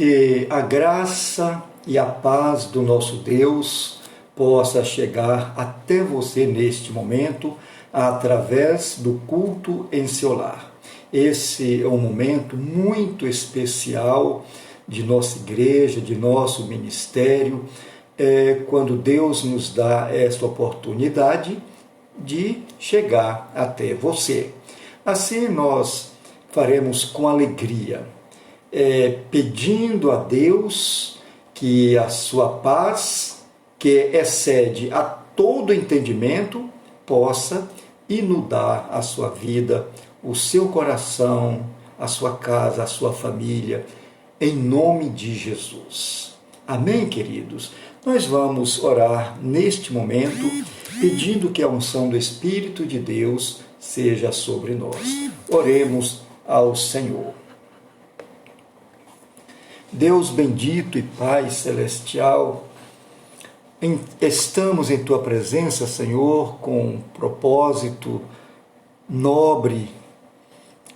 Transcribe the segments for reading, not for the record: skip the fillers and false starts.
Que a graça e a paz do nosso Deus possa chegar até você neste momento, através do culto em seu lar. Esse é um momento muito especial de nossa igreja, de nosso ministério, quando Deus nos dá esta oportunidade de chegar até você. Assim nós faremos com alegria, pedindo a Deus que a sua paz, que excede a todo entendimento, possa inundar a sua vida, o seu coração, a sua casa, a sua família, em nome de Jesus. Amém, queridos? Nós vamos orar neste momento, pedindo que a unção do Espírito de Deus seja sobre nós. Oremos ao Senhor. Deus bendito e Pai celestial, estamos em Tua presença, Senhor, com um propósito nobre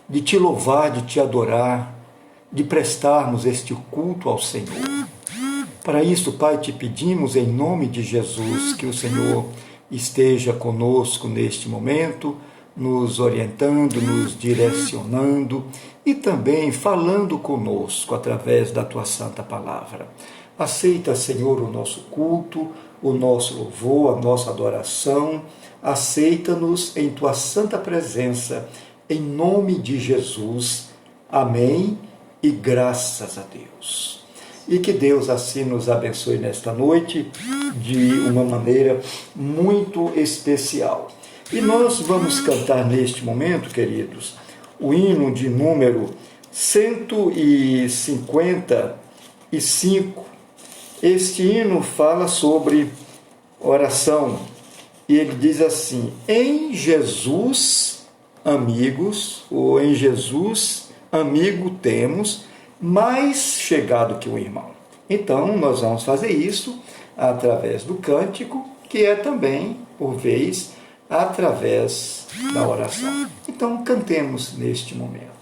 de Te louvar, de Te adorar, de prestarmos este culto ao Senhor. Para isso, Pai, Te pedimos em nome de Jesus que o Senhor esteja conosco neste momento, nos orientando, nos direcionando e também falando conosco através da Tua Santa Palavra. Aceita, Senhor, o nosso culto, o nosso louvor, a nossa adoração. Aceita-nos em Tua Santa presença, em nome de Jesus. Amém e graças a Deus. E que Deus assim nos abençoe nesta noite de uma maneira muito especial. E nós vamos cantar neste momento, queridos, o hino de número 155. Este hino fala sobre oração e ele diz assim: em Jesus, amigos, ou em Jesus, amigo temos, mais chegado que um irmão. Então, nós vamos fazer isso através do cântico, que é também, por vez, através da oração. Então, cantemos neste momento.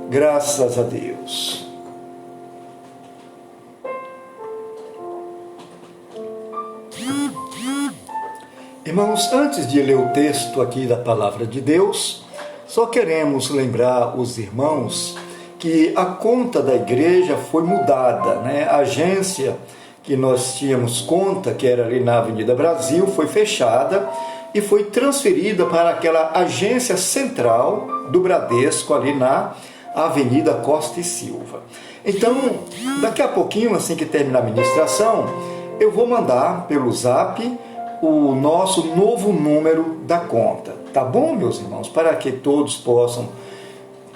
Graças a Deus. Irmãos, antes de ler o texto aqui da Palavra de Deus, só queremos lembrar os irmãos que a conta da igreja foi mudada, né? A agência que nós tínhamos conta, que era ali na Avenida Brasil, foi fechada e foi transferida para aquela agência central do Bradesco, ali na Avenida Costa e Silva. Então, daqui a pouquinho, assim que terminar a ministração, eu vou mandar pelo Zap o nosso novo número da conta, tá bom, meus irmãos? Para que todos possam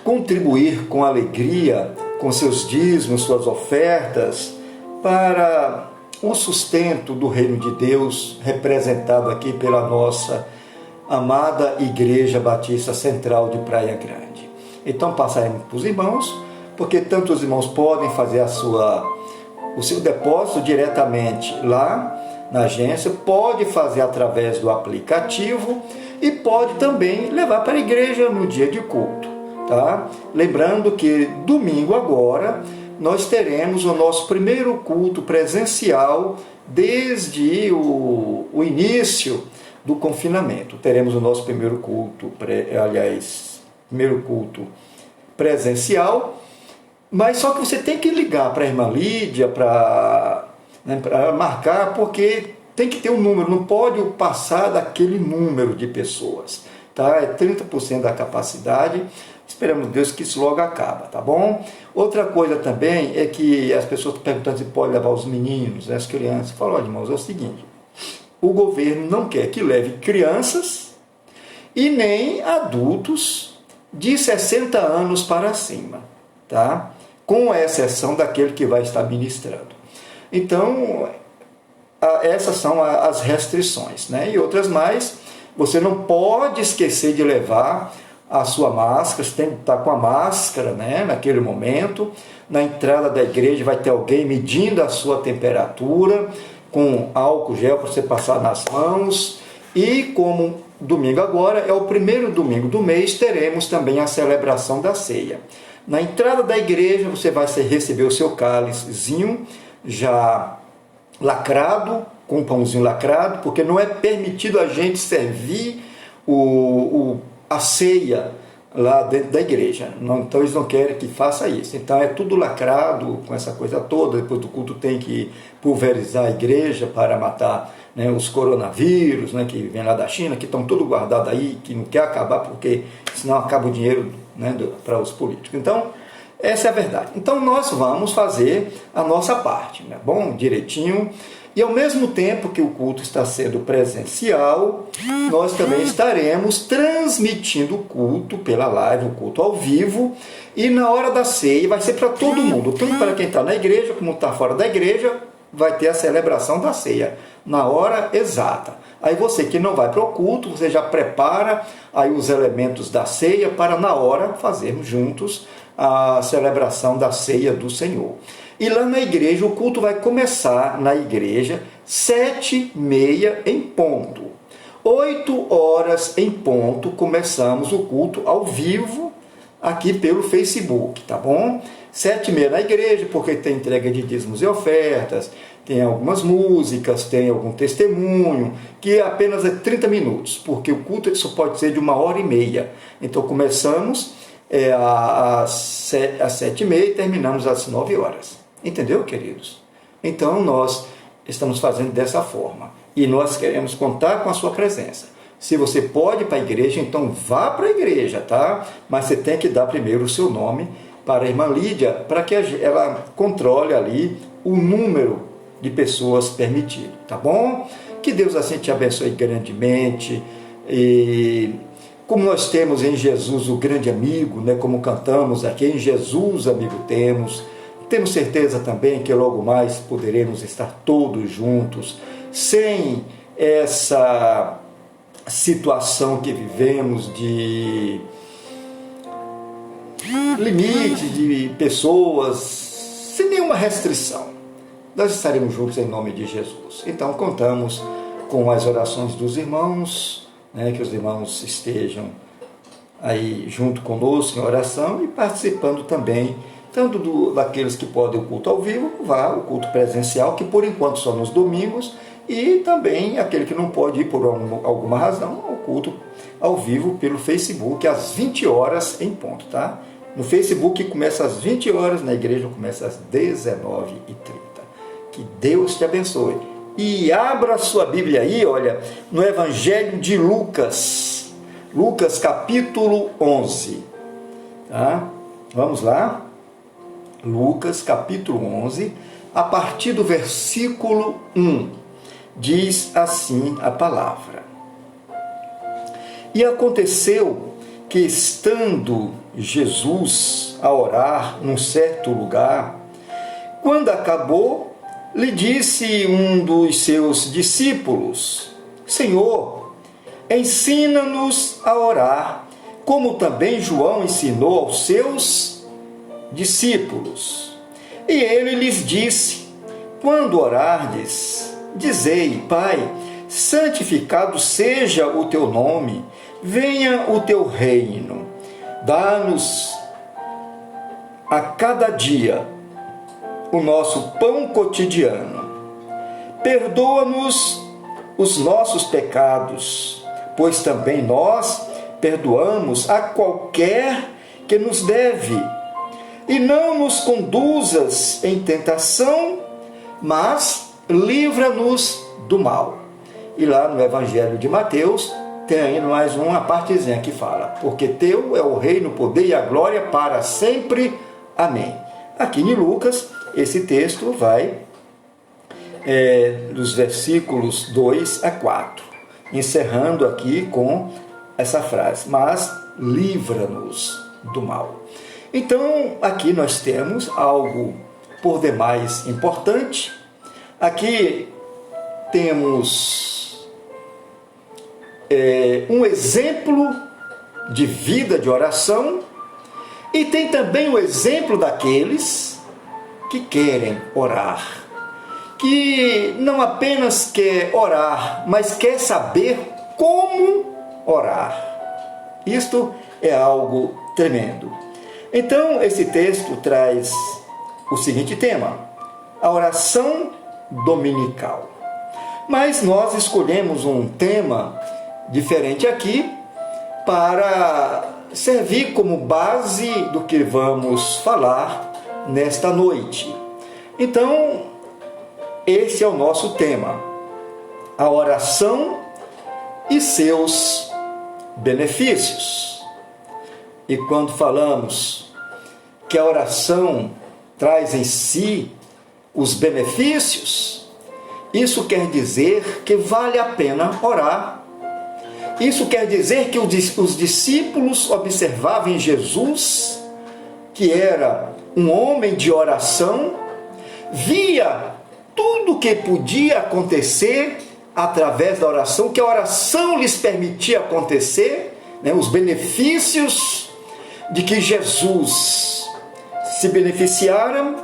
contribuir com alegria, com seus dízimos, suas ofertas, para o sustento do reino de Deus, representado aqui pela nossa amada Igreja Batista Central de Praia Grande. Então passaremos para os irmãos, porque tanto os irmãos podem fazer o seu depósito diretamente lá na agência, pode fazer através do aplicativo e pode também levar para a igreja no dia de culto, tá? Lembrando que domingo agora nós teremos o nosso primeiro culto presencial desde o início do confinamento. Teremos o nosso primeiro culto, primeiro culto presencial, mas só que você tem que ligar para a irmã Lídia para marcar, porque tem que ter um número, não pode passar daquele número de pessoas, tá? É 30% da capacidade. Esperamos Deus que isso logo acaba, tá bom? Outra coisa também é que as pessoas estão perguntando se pode levar os meninos, as crianças. Fala, olha, irmãos, é o seguinte, o governo não quer que leve crianças e nem adultos de 60 anos para cima, tá? Com exceção daquele que vai estar ministrando. Então, essas são as restrições, né? E outras mais, você não pode esquecer de levar a sua máscara, você tem que estar com a máscara, né, naquele momento. Na entrada da igreja vai ter alguém medindo a sua temperatura, com álcool gel para você passar nas mãos. E como domingo agora é o primeiro domingo do mês, teremos também a celebração da ceia. Na entrada da igreja você vai receber o seu cálicezinho já lacrado, com um pãozinho lacrado, porque não é permitido a gente servir a ceia lá dentro da igreja. Então eles não querem que faça isso. Então é tudo lacrado, com essa coisa toda. Depois do culto tem que pulverizar a igreja para matar, né, os coronavírus, né, que vem lá da China, que estão tudo guardado aí, que não quer acabar, porque senão acaba o dinheiro, né, para os políticos. Então, essa é a verdade. Então nós vamos fazer a nossa parte, né? Bom, direitinho. E ao mesmo tempo que o culto está sendo presencial, nós também estaremos transmitindo o culto pela live, o culto ao vivo. E na hora da ceia vai ser para todo mundo, tanto para quem está na igreja como está fora da igreja, vai ter a celebração da ceia na hora exata. Aí você que não vai para o culto, você já prepara aí os elementos da ceia para na hora fazermos juntos a celebração da ceia do Senhor. E lá na igreja, o culto vai começar na igreja 7h30 em ponto. 8h em ponto começamos o culto ao vivo aqui pelo Facebook, tá bom? 7h30 na igreja, porque tem entrega de dízimos e ofertas, tem algumas músicas, tem algum testemunho, que apenas é 30 minutos, porque o culto só pode ser de 1h30. Então começamos às 7h30 e terminamos às 9h. Entendeu, queridos? Então nós estamos fazendo dessa forma e nós queremos contar com a sua presença. Se você pode ir para a igreja, então vá para a igreja, tá? Mas você tem que dar primeiro o seu nome para a irmã Lídia, para que ela controle ali o número de pessoas permitido, tá bom? Que Deus assim te abençoe grandemente. E como nós temos em Jesus o grande amigo, né? Como cantamos aqui, em Jesus amigo temos certeza também que logo mais poderemos estar todos juntos, sem essa situação que vivemos de limite de pessoas, sem nenhuma restrição. Nós estaremos juntos em nome de Jesus. Então contamos com as orações dos irmãos, né, que os irmãos estejam aí junto conosco em oração e participando também, tanto daqueles que podem o culto ao vivo, o culto presencial, que por enquanto só nos domingos, e também aquele que não pode ir por alguma razão, o culto ao vivo pelo Facebook, às 20 horas em ponto, tá? No Facebook começa às 20 horas, na igreja começa às 19h30. Que Deus te abençoe. E abra a sua Bíblia aí, olha, no Evangelho de Lucas, Lucas capítulo 11, tá? Vamos lá? Lucas capítulo 11, a partir do versículo 1, diz assim a palavra. E aconteceu que, estando Jesus a orar num certo lugar, quando acabou, lhe disse um dos seus discípulos: Senhor, ensina-nos a orar, como também João ensinou aos seus discípulos. E ele lhes disse: quando orardes, dizei: Pai, santificado seja o teu nome, venha o teu reino, dá-nos a cada dia o nosso pão cotidiano. Perdoa-nos os nossos pecados, pois também nós perdoamos a qualquer que nos deve. E não nos conduzas em tentação, mas livra-nos do mal. E lá no Evangelho de Mateus tem ainda mais uma partezinha que fala: porque teu é o reino, o poder e a glória para sempre. Amém. Aqui em Lucas, esse texto vai dos versículos 2 a 4, encerrando aqui com essa frase: mas livra-nos do mal. Então, aqui nós temos algo por demais importante. Aqui temos um exemplo de vida de oração, e tem também o exemplo daqueles que querem orar, que não apenas quer orar, mas quer saber como orar. Isto é algo tremendo. Então, esse texto traz o seguinte tema: a oração dominical. Mas nós escolhemos um tema diferente aqui para servir como base do que vamos falar nesta noite. Então, esse é o nosso tema: a oração e seus benefícios. E quando falamos que a oração traz em si os benefícios, isso quer dizer que vale a pena orar. Isso quer dizer que os discípulos observavam em Jesus, que era um homem de oração, via tudo o que podia acontecer através da oração, que a oração lhes permitia acontecer, os benefícios de que Jesus se beneficiara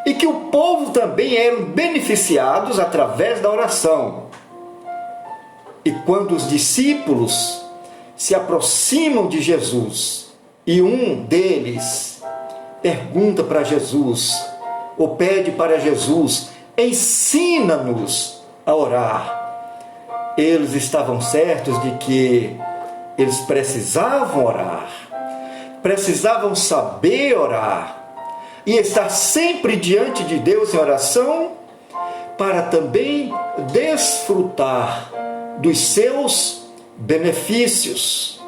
e que o povo também eram beneficiados através da oração. E quando os discípulos se aproximam de Jesus e um deles pergunta para Jesus, ou pede para Jesus: ensina-nos a orar, eles estavam certos de que eles precisavam orar, precisavam saber orar e estar sempre diante de Deus em oração, para também desfrutar dos seus benefícios.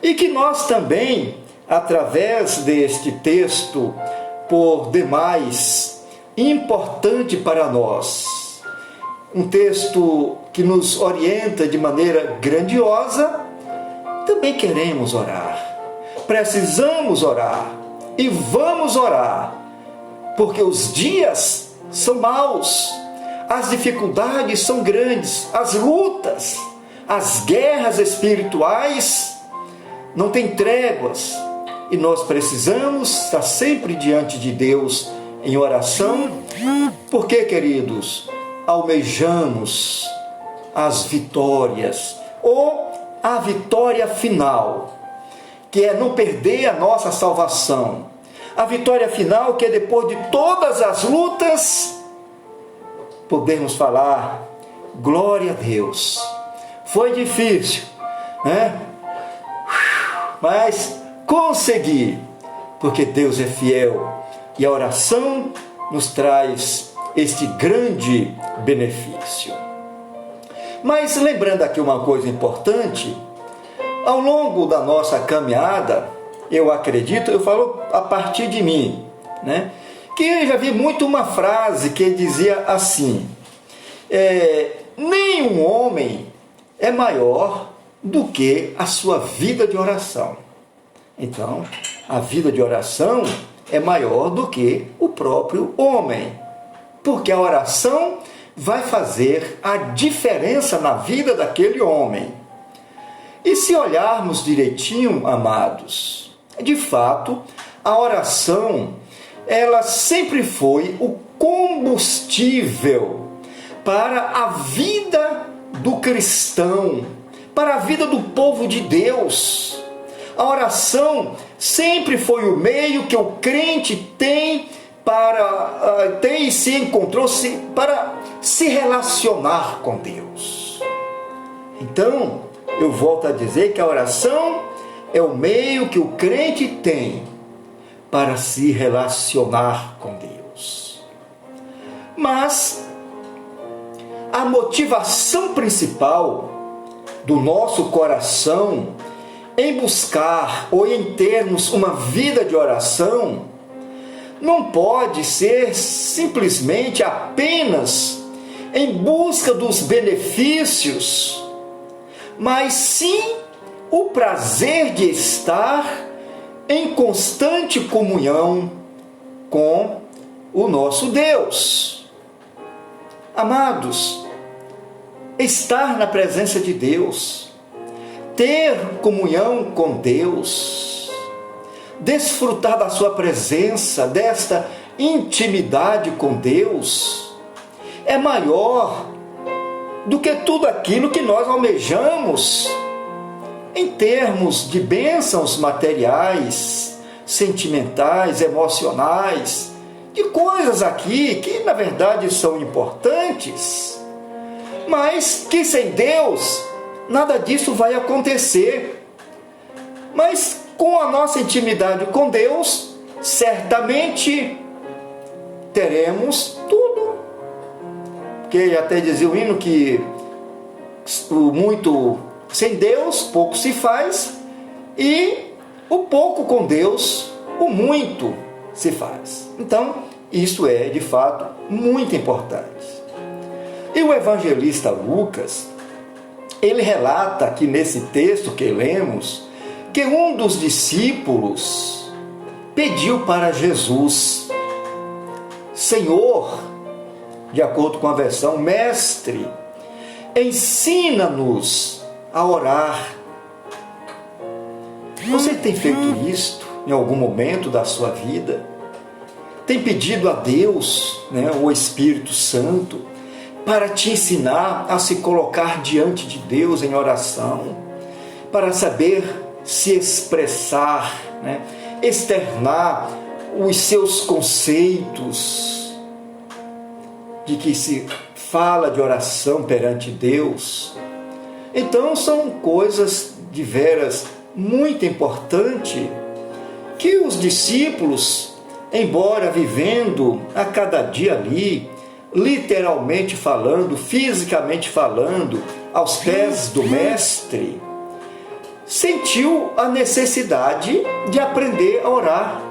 E que nós também, através deste texto, por demais importante para nós, um texto que nos orienta de maneira grandiosa, também queremos orar, precisamos orar e vamos orar, porque os dias são maus, as dificuldades são grandes, as lutas, as guerras espirituais não têm tréguas, e nós precisamos estar sempre diante de Deus em oração, porque, queridos, almejamos as vitórias, ou a vitória final, que é não perder a nossa salvação. A vitória final, que é depois de todas as lutas, podemos falar, glória a Deus. Foi difícil, né? Mas consegui, porque Deus é fiel e a oração nos traz este grande benefício. Mas lembrando aqui uma coisa importante, ao longo da nossa caminhada, eu acredito, eu falo a partir de mim, né? Que eu já vi muito uma frase que dizia assim, nenhum homem é maior do que a sua vida de oração. Então, a vida de oração é maior do que o próprio homem, porque a oração vai fazer a diferença na vida daquele homem. E se olharmos direitinho, amados, de fato, a oração, ela sempre foi o combustível para a vida do cristão, para a vida do povo de Deus. A oração sempre foi o meio que o crente tem e se encontrou para se relacionar com Deus. Então, eu volto a dizer que a oração é o meio que o crente tem para se relacionar com Deus. Mas a motivação principal do nosso coração em buscar ou em termos uma vida de oração não pode ser simplesmente apenas em busca dos benefícios, mas sim o prazer de estar em constante comunhão com o nosso Deus. Amados, estar na presença de Deus, ter comunhão com Deus, desfrutar da sua presença, desta intimidade com Deus, é maior do que tudo aquilo que nós almejamos em termos de bênçãos materiais, sentimentais, emocionais, de coisas aqui que na verdade são importantes, mas que sem Deus nada disso vai acontecer. Mas com a nossa intimidade com Deus, certamente teremos tudo. Porque até dizia o hino que o muito sem Deus, pouco se faz, e o pouco com Deus, o muito se faz. Então, isso é, de fato, muito importante. E o evangelista Lucas, ele relata aqui nesse texto que lemos, que um dos discípulos pediu para Jesus: Senhor, de acordo com a versão, Mestre, ensina-nos a orar. Você tem feito isto em algum momento da sua vida? Tem pedido a Deus, o Espírito Santo, para te ensinar a se colocar diante de Deus em oração, para saber se expressar, externar os seus conceitos de que se fala de oração perante Deus? Então são coisas de veras muito importantes que os discípulos, embora vivendo a cada dia ali, literalmente falando, fisicamente falando, aos pés do Mestre, sentiu a necessidade de aprender a orar.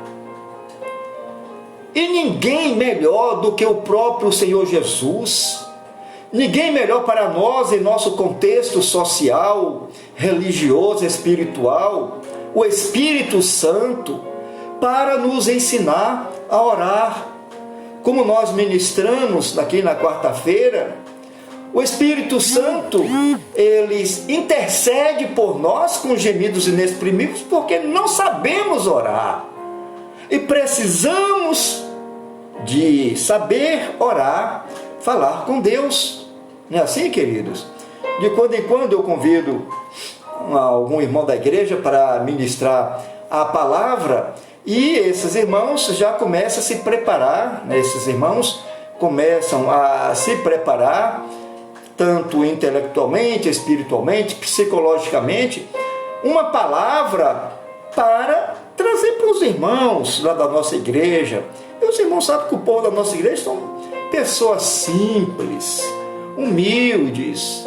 E ninguém melhor do que o próprio Senhor Jesus, ninguém melhor para nós em nosso contexto social, religioso, espiritual, o Espírito Santo, para nos ensinar a orar. Como nós ministramos aqui na quarta-feira, o Espírito Santo, ele intercede por nós com gemidos inexprimíveis, porque não sabemos orar. E precisamos de saber orar, falar com Deus. Não é assim, queridos? De quando em quando eu convido algum irmão da igreja para ministrar a palavra, e esses irmãos já começam a se preparar, né? Esses irmãos começam a se preparar, tanto intelectualmente, espiritualmente, psicologicamente, uma palavra para trazer para os irmãos lá da nossa igreja. E os irmãos sabem que o povo da nossa igreja são pessoas simples, humildes,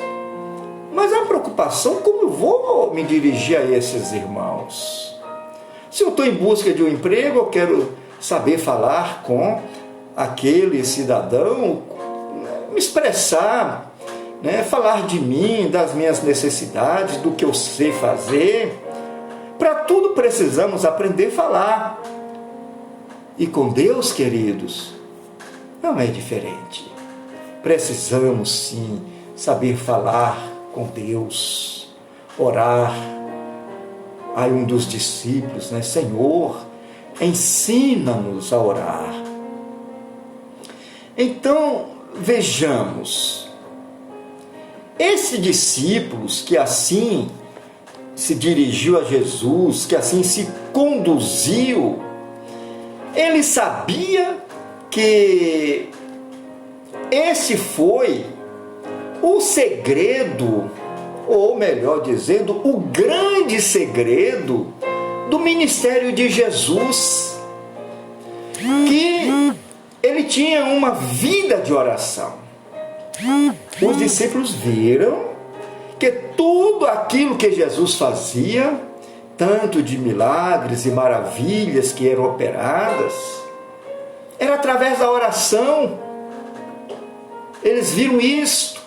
mas a preocupação, como eu vou me dirigir a esses irmãos? Se eu estou em busca de um emprego, eu quero saber falar com aquele cidadão, me expressar, né? Falar de mim, das minhas necessidades, do que eu sei fazer. Para tudo precisamos aprender a falar. E com Deus, queridos, não é diferente. Precisamos sim saber falar com Deus, orar. Aí um dos discípulos, né? Senhor, ensina-nos a orar. Então, vejamos, esses discípulos que assim se dirigiu a Jesus, que assim se conduziu, ele sabia que esse foi o segredo, ou melhor dizendo, o grande segredo do ministério de Jesus, que ele tinha uma vida de oração. Os discípulos viram que tudo aquilo que Jesus fazia, tanto de milagres e maravilhas que eram operadas, era através da oração. Eles viram isto.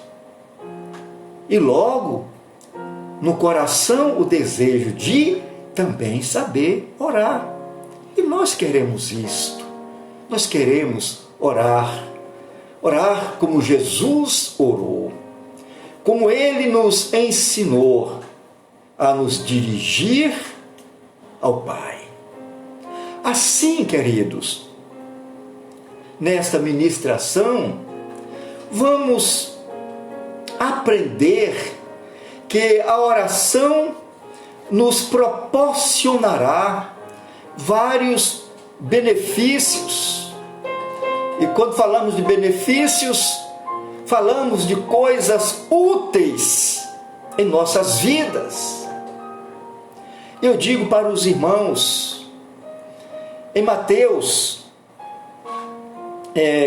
E logo, no coração, o desejo de também saber orar. E nós queremos isto. Nós queremos orar. Orar como Jesus orou. Como Ele nos ensinou a nos dirigir ao Pai. Assim, queridos, nesta ministração, vamos aprender que a oração nos proporcionará vários benefícios. E quando falamos de benefícios, falamos de coisas úteis em nossas vidas. Eu digo para os irmãos, em Mateus,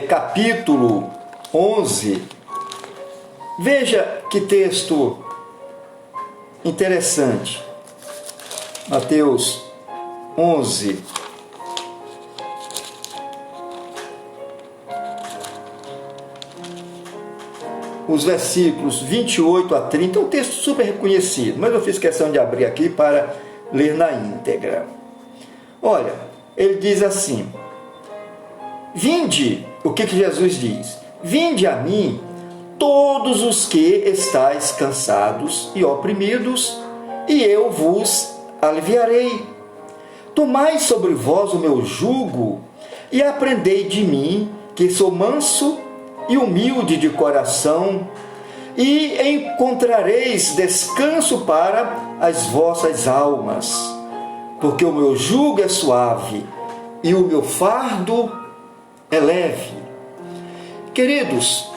capítulo 11, veja que texto interessante. Mateus 11, os versículos 28 a 30, é um texto super reconhecido, mas eu fiz questão de abrir aqui para ler na íntegra. Olha, ele diz assim: vinde, o que Jesus diz? Vinde a mim, todos os que estáis cansados e oprimidos, e eu vos aliviarei. Tomai sobre vós o meu jugo, e aprendei de mim, que sou manso e humilde de coração, e encontrareis descanso para as vossas almas, porque o meu jugo é suave e o meu fardo é leve. Queridos,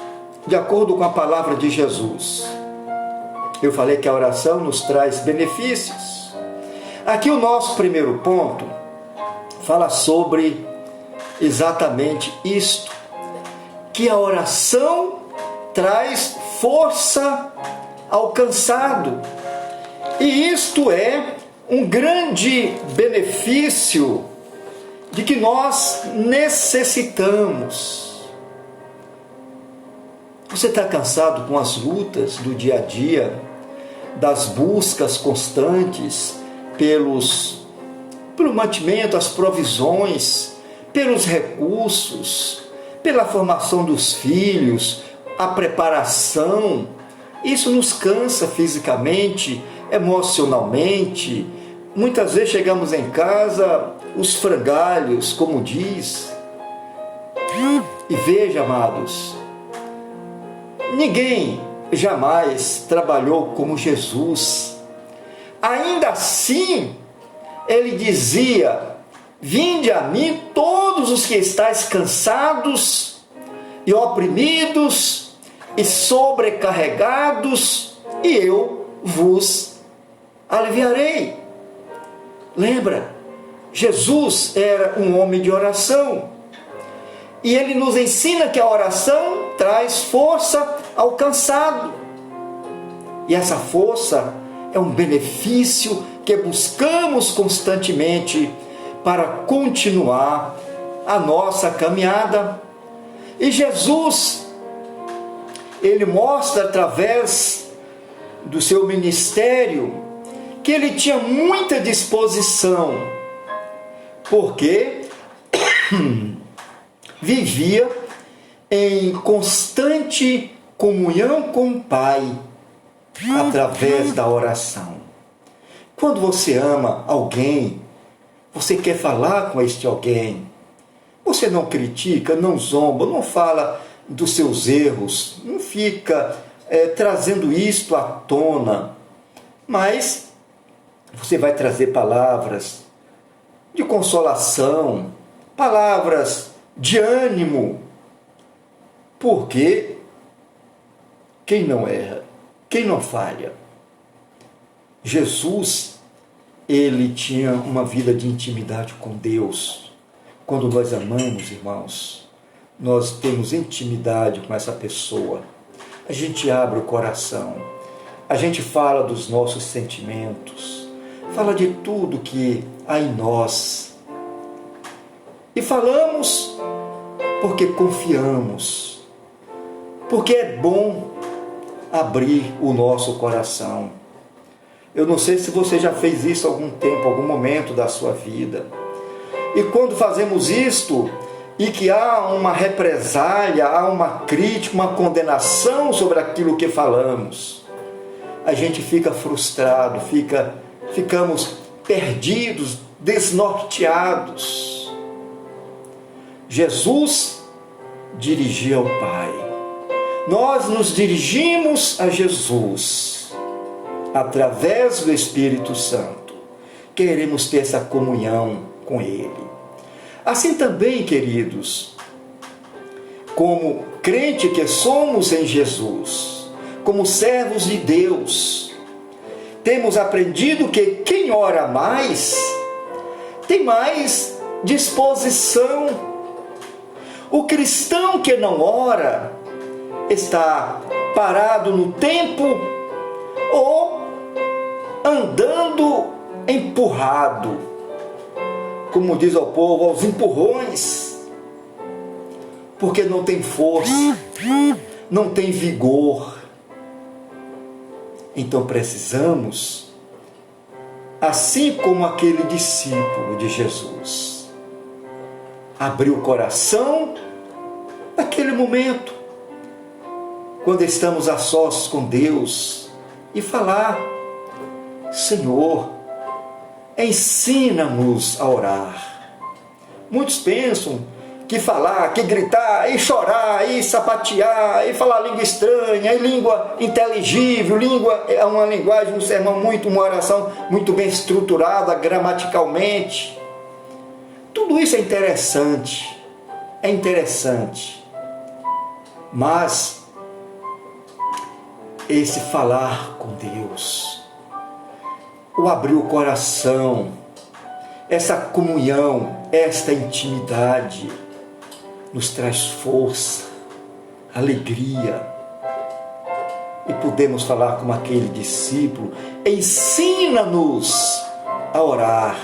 de acordo com a palavra de Jesus, eu falei que a oração nos traz benefícios. Aqui o nosso primeiro ponto fala sobre exatamente isto, que a oração traz força ao cansado. E isto é um grande benefício de que nós necessitamos. Você está cansado com as lutas do dia a dia, das buscas constantes pelo mantimento, as provisões, pelos recursos, pela formação dos filhos, a preparação. Isso nos cansa fisicamente, emocionalmente. Muitas vezes chegamos em casa, os frangalhos, como diz. E veja, amados, ninguém jamais trabalhou como Jesus. ainda assim, ele dizia: vinde a mim todos os que estáis cansados e oprimidos e sobrecarregados, e eu vos aliviarei. Lembra? Jesus era um homem de oração. E ele nos ensina que a oração traz força ao cansado. E essa força é um benefício que buscamos constantemente para continuar a nossa caminhada. E Jesus, ele mostra através do seu ministério que ele tinha muita disposição, porque vivia em constante comunhão com o Pai através da oração. Quando você ama alguém, você quer falar com este alguém, você não critica, não zomba, não fala dos seus erros, não fica trazendo isto à tona, mas você vai trazer palavras de consolação, palavras de ânimo, porque quem não erra, quem não falha? Jesus, ele tinha uma vida de intimidade com Deus. Quando nós amamos, irmãos, nós temos intimidade com essa pessoa. A gente abre o coração, a gente fala dos nossos sentimentos, fala de tudo que há em nós. E falamos porque confiamos, porque é bom abrir o nosso coração. Eu não sei se você já fez isso algum tempo, algum momento da sua vida. E quando fazemos isto, e que há uma represália, há uma crítica, uma condenação sobre aquilo que falamos, a gente fica frustrado, ficamos perdidos, desnorteados. Jesus dirigia ao Pai. Nós nos dirigimos a Jesus através do Espírito Santo. Queremos ter essa comunhão com Ele. Assim também, queridos, como crente que somos em Jesus, como servos de Deus, temos aprendido que quem ora mais, tem mais disposição. O cristão que não ora está parado no tempo ou andando empurrado, como diz o povo, aos empurrões, porque não tem força, não tem vigor. Então precisamos, assim como aquele discípulo de Jesus, abrir o coração naquele momento, quando estamos a sós com Deus, e falar: Senhor, ensina-nos a orar. Muitos pensam que falar, que gritar, e chorar, e sapatear, e falar língua estranha, e língua inteligível, língua é uma linguagem, um sermão uma oração muito bem estruturada gramaticalmente. Tudo isso é interessante, mas esse falar com Deus, o abrir o coração, essa comunhão, esta intimidade, nos traz força, alegria, e podemos falar como aquele discípulo: ensina-nos a orar.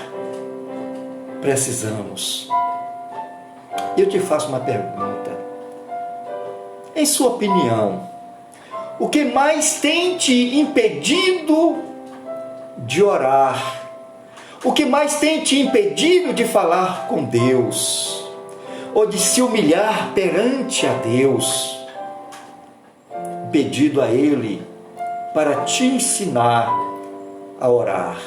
Precisamos. Eu te faço uma pergunta. Em sua opinião, o que mais tem te impedido de orar? O que mais tem te impedido de falar com Deus? Ou de se humilhar perante a Deus? Pedido a Ele para te ensinar a orar.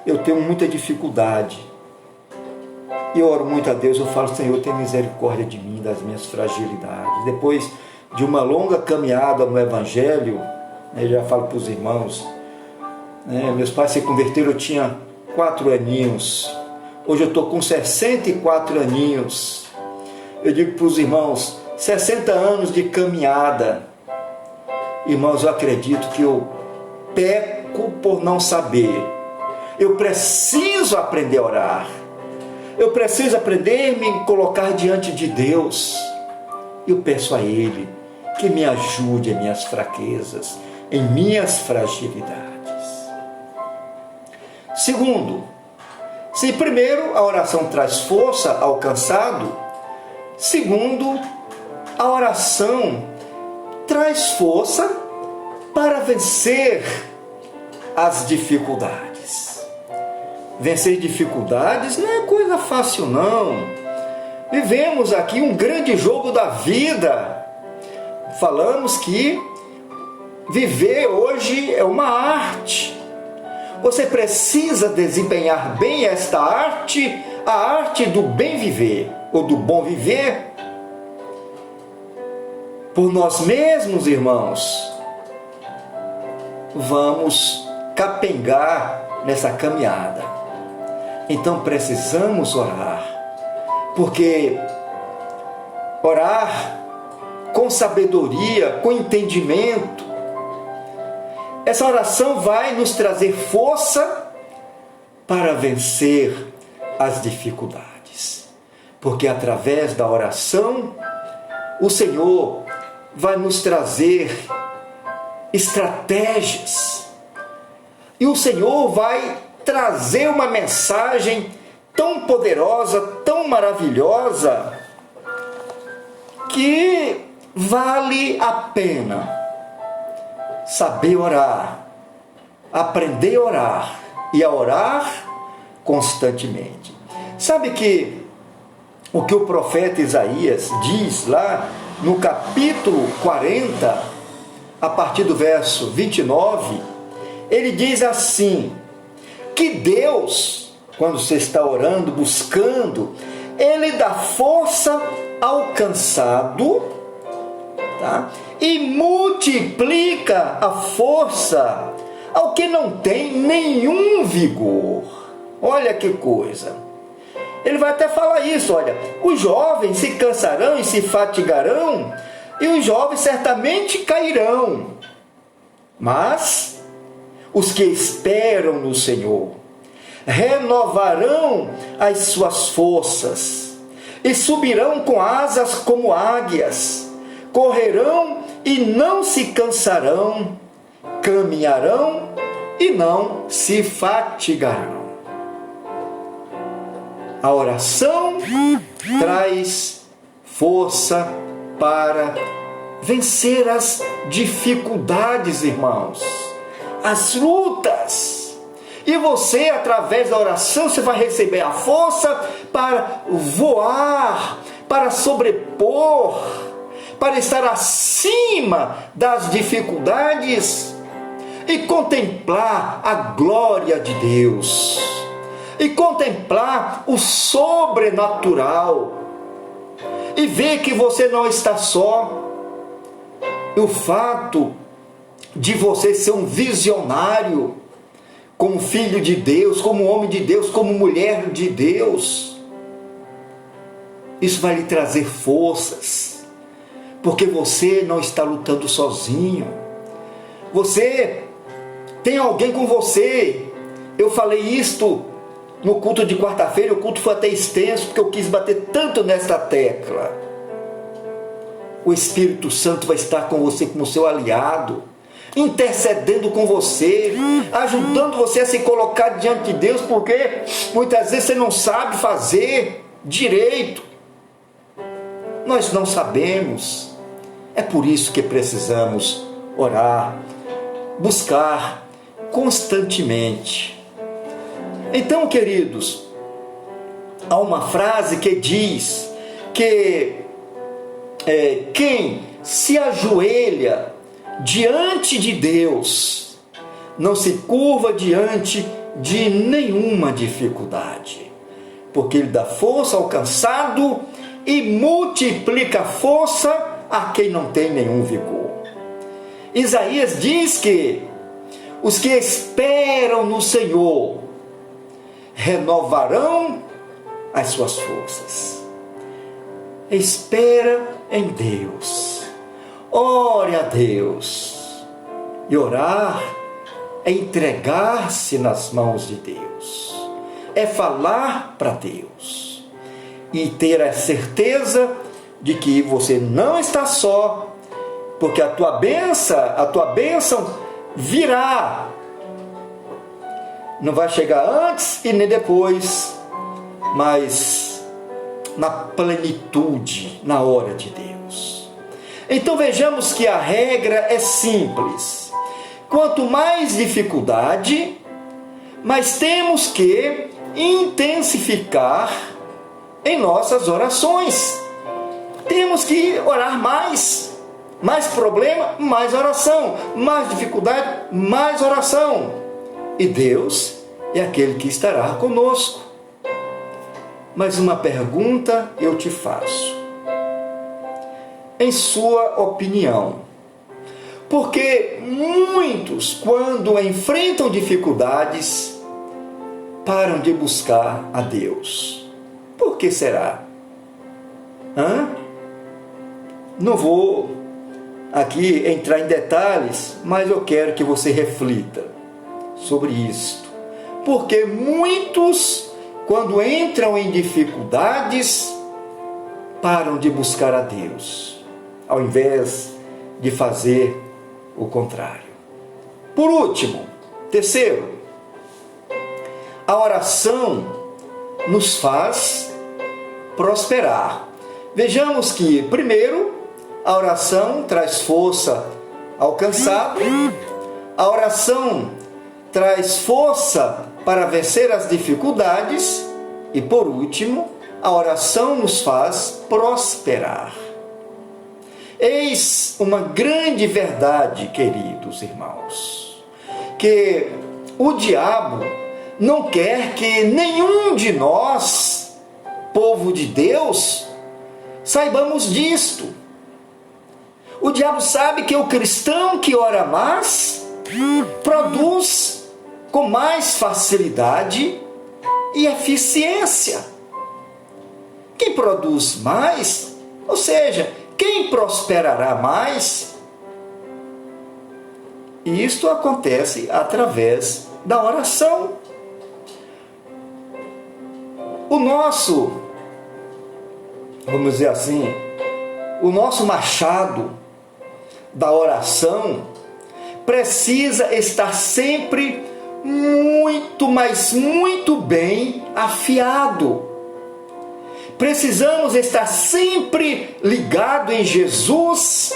Eu tenho muita dificuldade. E eu oro muito a Deus, eu falo: Senhor, tenha misericórdia de mim, das minhas fragilidades. Depois de uma longa caminhada no Evangelho, Eu já falo para os irmãos, né? Meus pais se converteram, eu tinha 4 aninhos. Hoje eu estou com 64 aninhos. Eu digo para os irmãos, 60 anos de caminhada. Irmãos, eu acredito que eu peco por não saber. Eu preciso aprender a orar. Eu preciso aprender a me colocar diante de Deus. Eu peço a Ele que me ajude em minhas fraquezas, em minhas fragilidades. Segundo, se primeiro a oração traz força ao cansado, segundo, a oração traz força para vencer as dificuldades. Vencer dificuldades não é coisa fácil, não. Vivemos aqui um grande jogo da vida. Falamos que viver hoje é uma arte. Você precisa desempenhar bem esta arte, a arte do bem viver, ou do bom viver, por nós mesmos, irmãos. Vamos capengar nessa caminhada. Então precisamos orar, porque orar com sabedoria, com entendimento, essa oração vai nos trazer força para vencer as dificuldades. Porque através da oração, o Senhor vai nos trazer estratégias. E o Senhor vai trazer uma mensagem tão poderosa, tão maravilhosa, que vale a pena saber orar, aprender a orar e a orar constantemente. Sabe que o que o profeta Isaías diz lá no capítulo 40, a partir do verso 29, ele diz assim, que Deus, quando você está orando, buscando, Ele dá força ao cansado, tá? E multiplica a força ao que não tem nenhum vigor. Olha que coisa. Ele vai até falar isso, olha, os jovens se cansarão e se fatigarão, e os jovens certamente cairão. Mas os que esperam no Senhor renovarão as suas forças e subirão com asas como águias, correrão e não se cansarão, caminharão e não se fatigarão. A oração traz força para vencer as dificuldades, irmãos, as lutas. E você, através da oração, você vai receber a força para voar, para sobrepor, para estar acima das dificuldades e contemplar a glória de Deus, e contemplar o sobrenatural, e ver que você não está só. O fato de você ser um visionário, como filho de Deus, como homem de Deus, como mulher de Deus, isso vai lhe trazer forças, porque você não está lutando sozinho, você tem alguém com você. Eu falei isto no culto de quarta-feira, o culto foi até extenso, porque eu quis bater tanto nesta tecla. O Espírito Santo vai estar com você como seu aliado, intercedendo com você, ajudando você a se colocar diante de Deus, porque muitas vezes você não sabe fazer direito. Nós não sabemos. É por isso que precisamos orar, buscar constantemente. Então, queridos, há uma frase que diz que quem se ajoelha diante de Deus não se curva diante de nenhuma dificuldade, porque Ele dá força ao cansado e multiplica a força a quem não tem nenhum vigor. Isaías diz que os que esperam no Senhor renovarão as suas forças. Espera em Deus. Ore a Deus. E orar é entregar-se nas mãos de Deus. É falar para Deus. E ter a certeza de que você não está só, porque a tua bênção virá. Não vai chegar antes e nem depois, mas na plenitude, na hora de Deus. Então vejamos que a regra é simples. Quanto mais dificuldade, mais temos que intensificar em nossas orações. Temos que orar mais. Mais problema, mais oração. Mais dificuldade, mais oração. E Deus é aquele que estará conosco. Mas uma pergunta eu te faço. Em sua opinião, porque muitos, quando enfrentam dificuldades, param de buscar a Deus? Por que será? Não vou aqui entrar em detalhes, mas eu quero que você reflita sobre isto. Porque muitos, quando entram em dificuldades, param de buscar a Deus, ao invés de fazer o contrário. Por último, terceiro, a oração nos faz prosperar. Vejamos que, primeiro, a oração traz força ao cansado, a oração traz força para vencer as dificuldades e, por último, a oração nos faz prosperar. Eis uma grande verdade, queridos irmãos, que o diabo não quer que nenhum de nós, povo de Deus, saibamos disto. O diabo sabe que o cristão que ora mais produz com mais facilidade e eficiência. Quem produz mais, ou seja, quem prosperará mais, e isto acontece através da oração. O nosso, vamos dizer assim, o nosso machado da oração precisa estar sempre muito, mas muito bem afiado. Precisamos estar sempre ligado em Jesus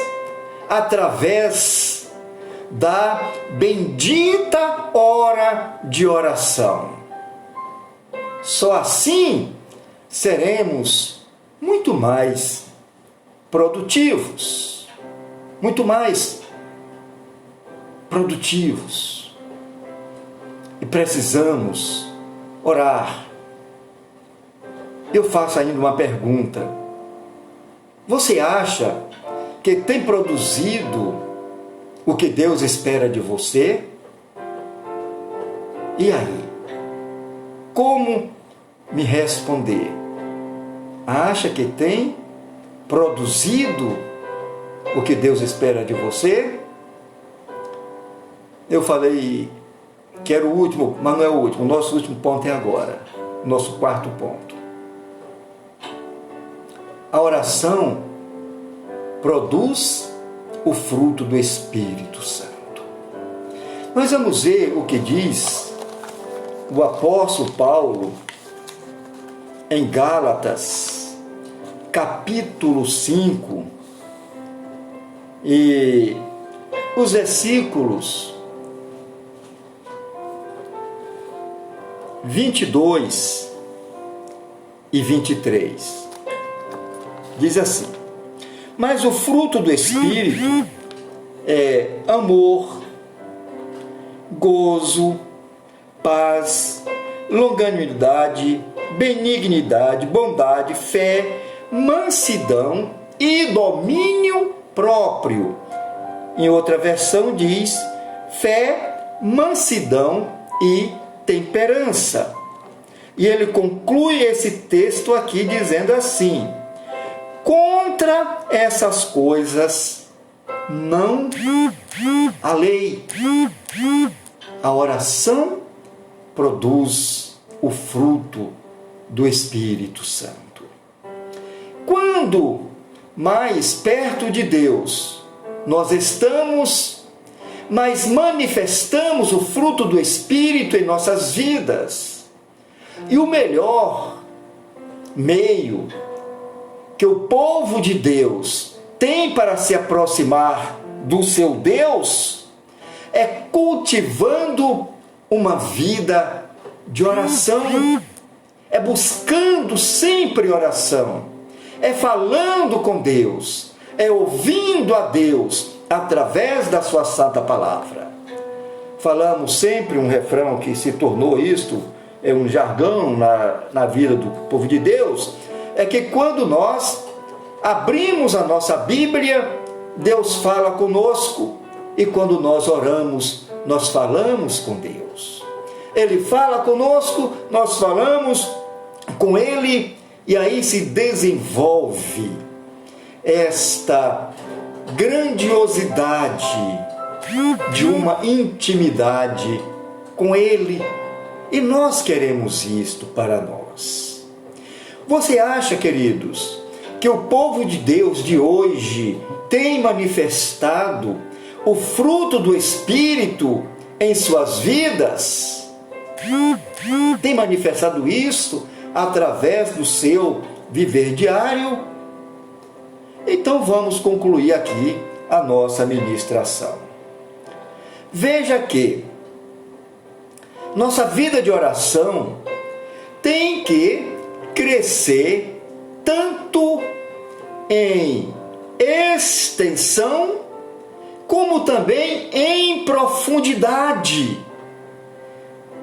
através da bendita hora de oração. Só assim seremos muito mais produtivos. Muito mais produtivos. E precisamos orar. Eu faço ainda uma pergunta. Você acha que tem produzido o que Deus espera de você? E aí? Como me responder? Acha que tem produzido o que Deus espera de você? Eu falei que era o último, mas não é o último. O nosso último ponto é agora. O nosso quarto ponto. A oração produz o fruto do Espírito Santo. Nós vamos ver o que diz o apóstolo Paulo em Gálatas, capítulo 5, e os versículos 22 e 23. Diz assim: mas o fruto do Espírito é amor, gozo, paz, longanimidade, benignidade, bondade, fé, mansidão e domínio próprio. Em outra versão diz fé, mansidão e temperança. E ele conclui esse texto aqui dizendo assim: contra essas coisas não há lei. A oração produz o fruto do Espírito Santo. Quando mais perto de Deus nós estamos, mas manifestamos o fruto do Espírito em nossas vidas. E o melhor meio que o povo de Deus tem para se aproximar do seu Deus é cultivando uma vida de oração, é buscando sempre oração, é falando com Deus, é ouvindo a Deus através da sua santa palavra. Falamos sempre um refrão que se tornou isto, é um jargão na vida do povo de Deus, é que quando nós abrimos a nossa Bíblia, Deus fala conosco, e quando nós oramos, nós falamos com Deus. Ele fala conosco, nós falamos com Ele, e aí se desenvolve esta grandiosidade de uma intimidade com Ele. E nós queremos isto para nós. Você acha, queridos, que o povo de Deus de hoje tem manifestado o fruto do Espírito em suas vidas? Tem manifestado isso através do seu viver diário? Então vamos concluir aqui a nossa ministração. Veja que nossa vida de oração tem que crescer tanto em extensão como também em profundidade.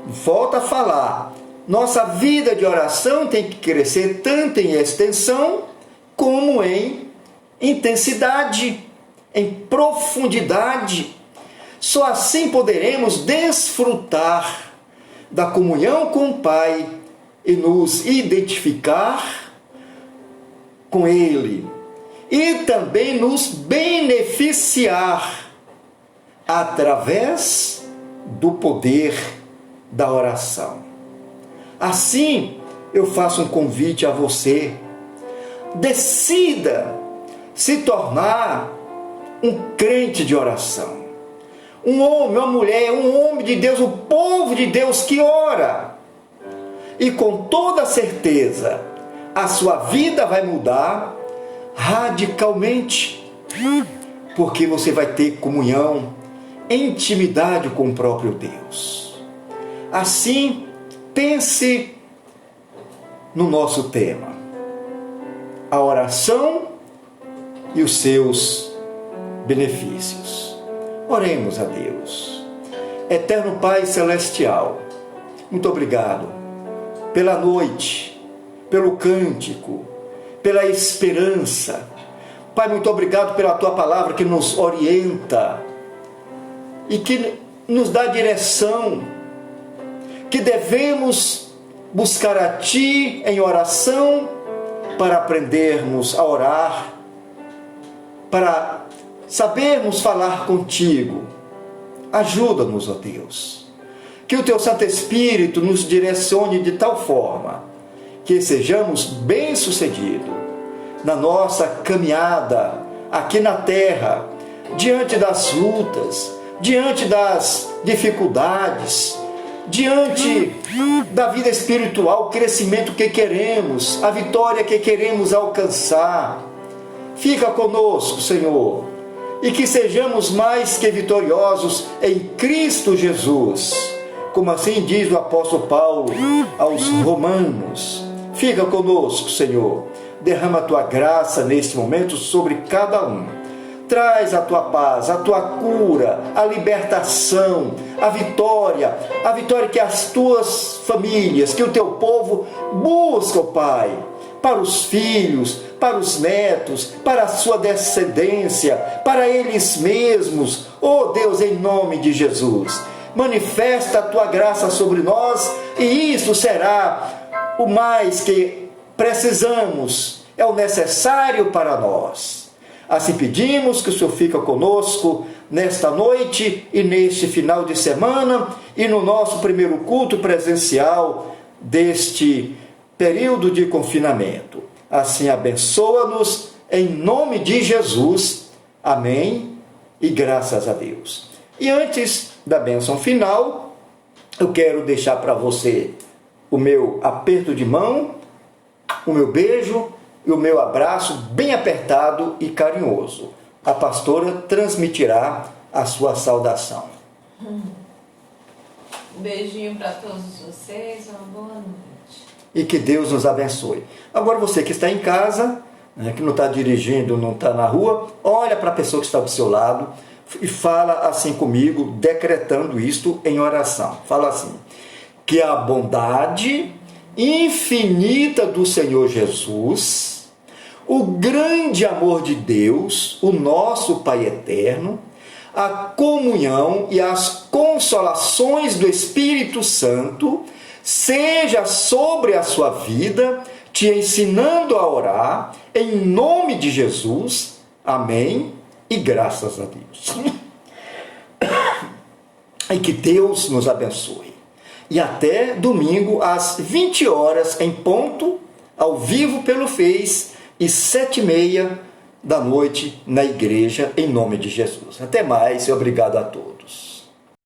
Volto a falar, nossa vida de oração tem que crescer tanto em extensão como em intensidade, em profundidade. Só assim poderemos desfrutar da comunhão com o Pai e nos identificar com Ele, e também nos beneficiar através do poder da oração. Assim, eu faço um convite a você: decida se tornar um crente de oração. Um homem, uma mulher, um homem de Deus, o povo de Deus que ora. E com toda certeza, a sua vida vai mudar radicalmente, porque você vai ter comunhão, intimidade com o próprio Deus. Assim, pense no nosso tema: a oração e os seus benefícios. Oremos a Deus. Eterno Pai Celestial, muito obrigado pela noite, pelo cântico, pela esperança. Pai, muito obrigado pela Tua palavra que nos orienta e que nos dá direção, que devemos buscar a Ti em oração para aprendermos a orar, para sabermos falar contigo. Ajuda-nos, ó Deus. Que o Teu Santo Espírito nos direcione de tal forma que sejamos bem-sucedidos na nossa caminhada aqui na terra, diante das lutas, diante das dificuldades, diante da vida espiritual, o crescimento que queremos, a vitória que queremos alcançar. Fica conosco, Senhor, e que sejamos mais que vitoriosos em Cristo Jesus, como assim diz o apóstolo Paulo aos Romanos. Fica conosco, Senhor, derrama a Tua graça neste momento sobre cada um. Traz a Tua paz, a Tua cura, a libertação, a vitória que as Tuas famílias, que o Teu povo busca, ó Pai, para os filhos, para os netos, para a sua descendência, para eles mesmos. Oh Deus, em nome de Jesus, manifesta a tua graça sobre nós, e isso será o mais que precisamos, é o necessário para nós. Assim pedimos que o Senhor fica conosco nesta noite e neste final de semana e no nosso primeiro culto presencial deste período de confinamento. Assim abençoa-nos em nome de Jesus. Amém e graças a Deus. E antes da bênção final, eu quero deixar para você o meu aperto de mão, o meu beijo e o meu abraço bem apertado e carinhoso. A pastora transmitirá a sua saudação. Um beijinho para todos vocês, uma boa noite. E que Deus nos abençoe. Agora você que está em casa, que não está dirigindo, não está na rua, olha para a pessoa que está do seu lado e fala assim comigo, decretando isto em oração. Fala assim: que a bondade infinita do Senhor Jesus, o grande amor de Deus, o nosso Pai eterno, a comunhão e as consolações do Espírito Santo seja sobre a sua vida, te ensinando a orar, em nome de Jesus. Amém e graças a Deus. E que Deus nos abençoe. E até domingo às 20 horas em ponto, ao vivo pelo Face, e 7h30 da noite na igreja, em nome de Jesus. Até mais e obrigado a todos.